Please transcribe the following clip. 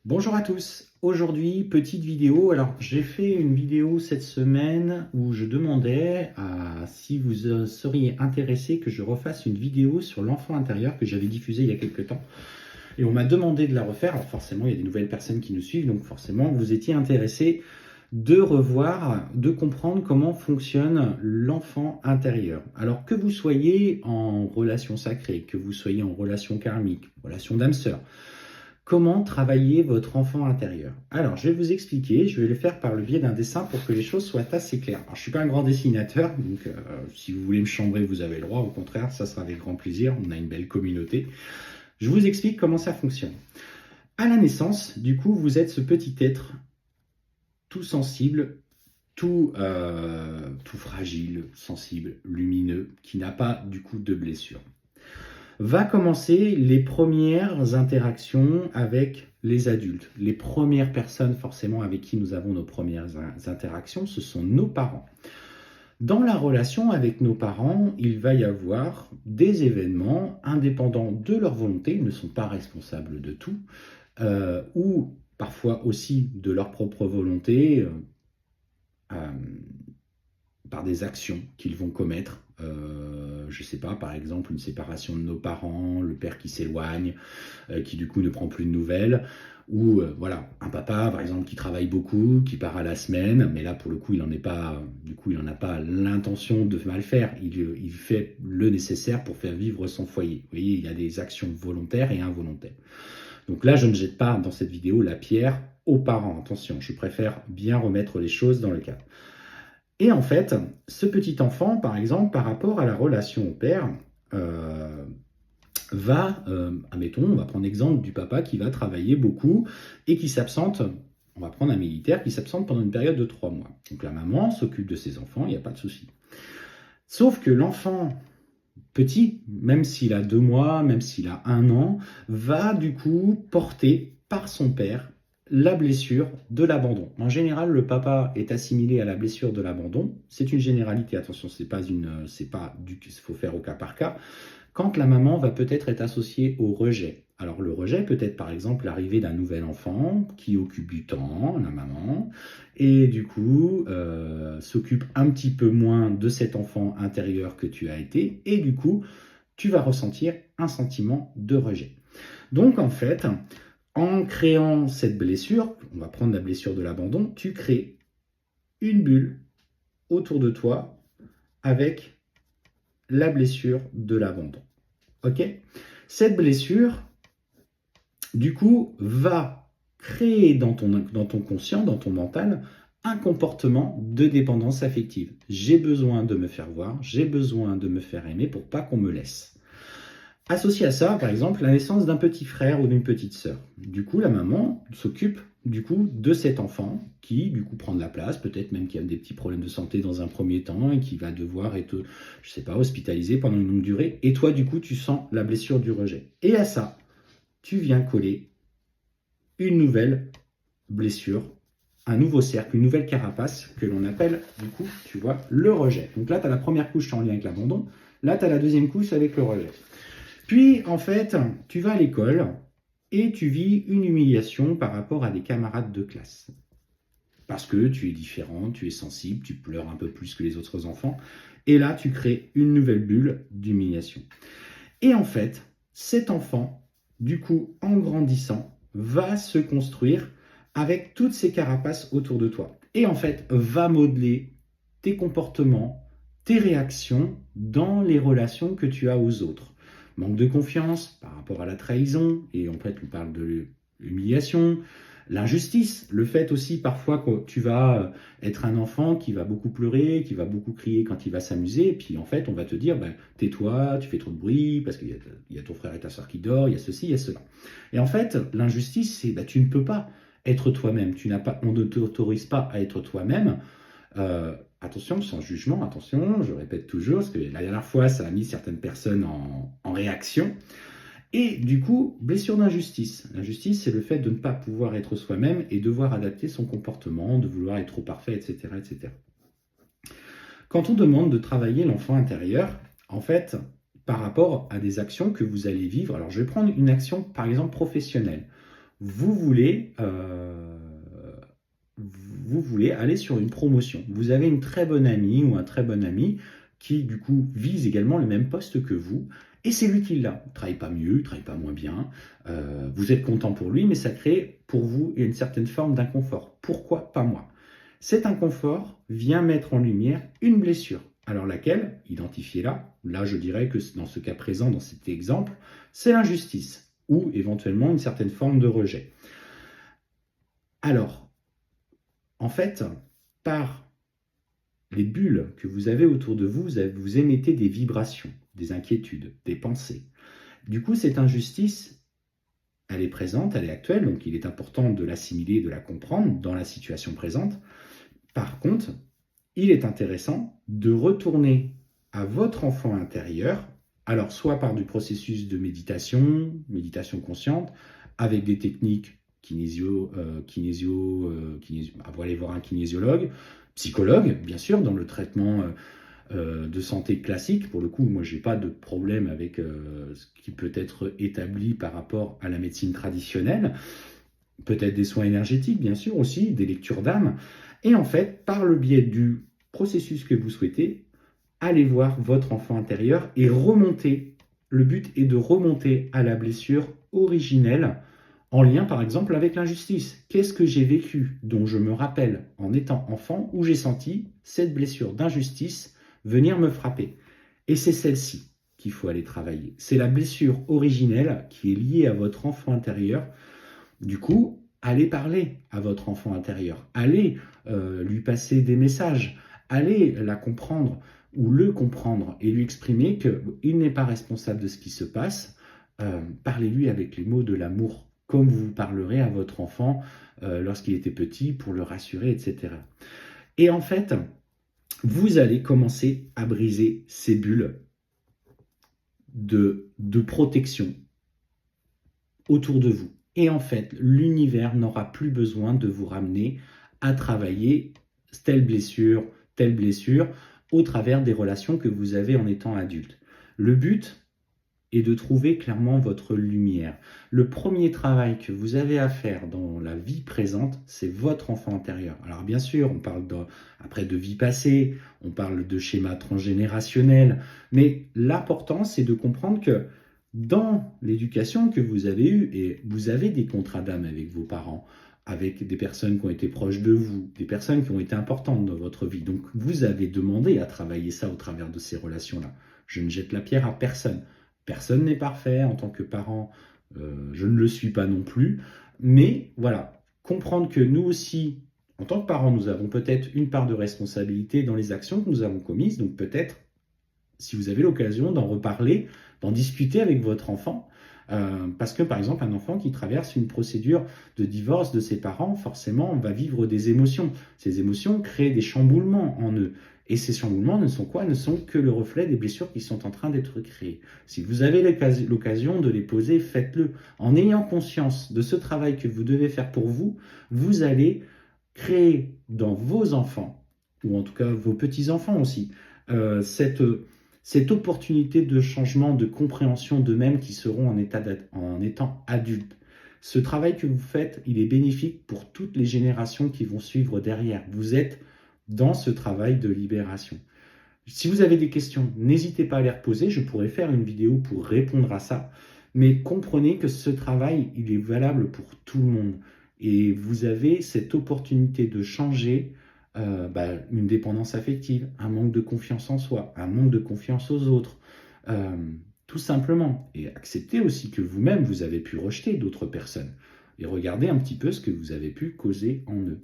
Bonjour à tous, aujourd'hui petite vidéo. Alors j'ai fait une vidéo cette semaine où je demandais si vous seriez intéressé que je refasse une vidéo sur l'enfant intérieur que j'avais diffusée il y a quelques temps. Et on m'a demandé de la refaire, alors forcément il y a des nouvelles personnes qui nous suivent, donc forcément vous étiez intéressé de revoir, de comprendre comment fonctionne l'enfant intérieur. Alors que vous soyez en relation sacrée, que vous soyez en relation karmique, relation d'âme-sœur, comment travailler votre enfant intérieur? Alors, je vais vous expliquer, je vais le faire par le biais d'un dessin pour que les choses soient assez claires. Alors, je ne suis pas un grand dessinateur, donc si vous voulez me chambrer, vous avez le droit. Au contraire, ça sera avec grand plaisir. On a une belle communauté. Je vous explique comment ça fonctionne. À la naissance, du coup, vous êtes ce petit être tout sensible, tout fragile, sensible, lumineux, qui n'a pas du coup de blessure. Va commencer les premières interactions avec les adultes. Les premières personnes forcément avec qui nous avons nos premières interactions, ce sont nos parents. Dans la relation avec nos parents, il va y avoir des événements indépendants de leur volonté, ils ne sont pas responsables de tout, ou parfois aussi de leur propre volonté, euh, par des actions qu'ils vont commettre. Je ne sais pas, par exemple, une séparation de nos parents, le père qui s'éloigne, qui du coup ne prend plus de nouvelles, ou voilà, un papa, par exemple, qui travaille beaucoup, qui part à la semaine, mais là, pour le coup, il n'en a pas l'intention de mal faire. Il fait le nécessaire pour faire vivre son foyer. Vous voyez, il y a des actions volontaires et involontaires. Donc là, je ne jette pas dans cette vidéo la pierre aux parents. Attention, je préfère bien remettre les choses dans le cadre. Et en fait, ce petit enfant, par exemple, par rapport à la relation au père, admettons, on va prendre l'exemple du papa qui va travailler beaucoup et qui s'absente, on va prendre un militaire qui s'absente pendant une période de 3 mois. Donc la maman s'occupe de ses enfants, il n'y a pas de souci. Sauf que l'enfant petit, même s'il a 2 mois, même s'il a 1 an, va du coup porter par son père la blessure de l'abandon. En général, le papa est assimilé à la blessure de l'abandon. C'est une généralité, attention, c'est pas du, il faut faire au cas par cas. Quand la maman va peut-être être associée au rejet. Alors le rejet peut être par exemple l'arrivée d'un nouvel enfant qui occupe du temps, la maman, et du coup s'occupe un petit peu moins de cet enfant intérieur que tu as été, et du coup tu vas ressentir un sentiment de rejet. Donc en fait, en créant cette blessure, on va prendre la blessure de l'abandon, tu crées une bulle autour de toi avec la blessure de l'abandon. Ok? Cette blessure, du coup, va créer dans ton conscient, dans ton mental, un comportement de dépendance affective. J'ai besoin de me faire voir, j'ai besoin de me faire aimer pour pas qu'on me laisse. Associé à ça, par exemple, la naissance d'un petit frère ou d'une petite sœur. Du coup, la maman s'occupe du coup de cet enfant qui du coup prend de la place, peut-être même qu'il y a des petits problèmes de santé dans un premier temps et qui va devoir être, je sais pas, hospitalisé pendant une longue durée. Et toi, du coup, tu sens la blessure du rejet. Et à ça, tu viens coller une nouvelle blessure, un nouveau cercle, une nouvelle carapace que l'on appelle, du coup, tu vois, le rejet. Donc là, tu as la première couche en lien avec l'abandon. Là, tu as la deuxième couche avec le rejet. Puis, en fait, tu vas à l'école et tu vis une humiliation par rapport à des camarades de classe. Parce que tu es différent, tu es sensible, tu pleures un peu plus que les autres enfants. Et là, tu crées une nouvelle bulle d'humiliation. Et en fait, cet enfant, du coup, en grandissant, va se construire avec toutes ces carapaces autour de toi. Et en fait, va modeler tes comportements, tes réactions dans les relations que tu as aux autres. Manque de confiance par rapport à la trahison, et en fait, on parle de l'humiliation, l'injustice, le fait aussi parfois que tu vas être un enfant qui va beaucoup pleurer, qui va beaucoup crier quand il va s'amuser, et puis en fait on va te dire tais-toi, tu fais trop de bruit parce qu'il y a ton frère et ta soeur qui dorment, il y a ceci, il y a cela. Et en fait l'injustice c'est tu ne peux pas être toi-même, on ne t'autorise pas à être toi-même. Attention, sans jugement, attention, je répète toujours, parce que la dernière fois ça a mis certaines personnes en réaction. Et du coup, blessure d'injustice. L'injustice, c'est le fait de ne pas pouvoir être soi-même et devoir adapter son comportement, de vouloir être trop parfait, etc., etc. Quand on demande de travailler l'enfant intérieur, en fait, par rapport à des actions que vous allez vivre, alors je vais prendre une action, par exemple, professionnelle. vous voulez, vous voulez aller sur une promotion. Vous avez une très bonne amie ou un très bon ami qui, du coup, vise également le même poste que vous, et c'est lui qui l'a. Il ne travaille pas mieux, il ne travaille pas moins bien. Vous êtes content pour lui, mais ça crée pour vous une certaine forme d'inconfort. Pourquoi pas moi? Cet inconfort vient mettre en lumière une blessure. Alors laquelle? Identifiez-la. Là, je dirais que dans ce cas présent, dans cet exemple, c'est l'injustice ou éventuellement une certaine forme de rejet. Alors, en fait, par les bulles que vous avez autour de vous, vous émettez des vibrations, des inquiétudes, des pensées. Du coup, cette injustice, elle est présente, elle est actuelle, donc il est important de l'assimiler, de la comprendre dans la situation présente. Par contre, il est intéressant de retourner à votre enfant intérieur, alors soit par du processus de méditation, méditation consciente, avec des techniques vous allez voir un kinésiologue, psychologue, bien sûr, dans le traitement de santé classique. Pour le coup, moi, je n'ai pas de problème avec ce qui peut être établi par rapport à la médecine traditionnelle. Peut-être des soins énergétiques, bien sûr, aussi, des lectures d'âme. Et en fait, par le biais du processus que vous souhaitez, allez voir votre enfant intérieur et remonter. Le but est de remonter à la blessure originelle en lien par exemple avec l'injustice. Qu'est-ce que j'ai vécu dont je me rappelle en étant enfant où j'ai senti cette blessure d'injustice venir me frapper? Et c'est celle-ci qu'il faut aller travailler. C'est la blessure originelle qui est liée à votre enfant intérieur. Du coup, allez parler à votre enfant intérieur, allez lui passer des messages, allez la comprendre ou le comprendre et lui exprimer qu'il n'est pas responsable de ce qui se passe. Parlez-lui avec les mots de l'amour, comme vous parlerez à votre enfant lorsqu'il était petit pour le rassurer, etc. Et en fait, vous allez commencer à briser ces bulles de protection autour de vous. Et en fait, l'univers n'aura plus besoin de vous ramener à travailler telle blessure, au travers des relations que vous avez en étant adulte. Le but est de trouver clairement votre lumière. Le premier travail que vous avez à faire dans la vie présente, c'est votre enfant intérieur. Alors bien sûr, on parle après de vie passée, on parle de schéma transgénérationnel, mais l'important, c'est de comprendre que dans l'éducation que vous avez eue, et vous avez des contrats d'âme avec vos parents, avec des personnes qui ont été proches de vous, des personnes qui ont été importantes dans votre vie. Donc vous avez demandé à travailler ça au travers de ces relations-là. Je ne jette la pierre à personne. Personne n'est parfait en tant que parent, je ne le suis pas non plus. Mais voilà, comprendre que nous aussi, en tant que parents, nous avons peut-être une part de responsabilité dans les actions que nous avons commises. Donc peut-être, si vous avez l'occasion d'en reparler, d'en discuter avec votre enfant, parce que par exemple, un enfant qui traverse une procédure de divorce de ses parents, forcément, va vivre des émotions. Ces émotions créent des chamboulements en eux. Et ces chamboulements ne sont quoi? Ne sont que le reflet des blessures qui sont en train d'être créées. Si vous avez l'occasion de les poser, faites-le. En ayant conscience de ce travail que vous devez faire pour vous, vous allez créer dans vos enfants, ou en tout cas vos petits-enfants aussi, cette opportunité de changement, de compréhension d'eux-mêmes qui seront en étant adultes. Ce travail que vous faites, il est bénéfique pour toutes les générations qui vont suivre derrière. Vous êtes dans ce travail de libération. Si vous avez des questions, n'hésitez pas à les reposer. Je pourrais faire une vidéo pour répondre à ça. Mais comprenez que ce travail, il est valable pour tout le monde. Et vous avez cette opportunité de changer une dépendance affective, un manque de confiance en soi, un manque de confiance aux autres, tout simplement. Et acceptez aussi que vous-même, vous avez pu rejeter d'autres personnes. Et regardez un petit peu ce que vous avez pu causer en eux.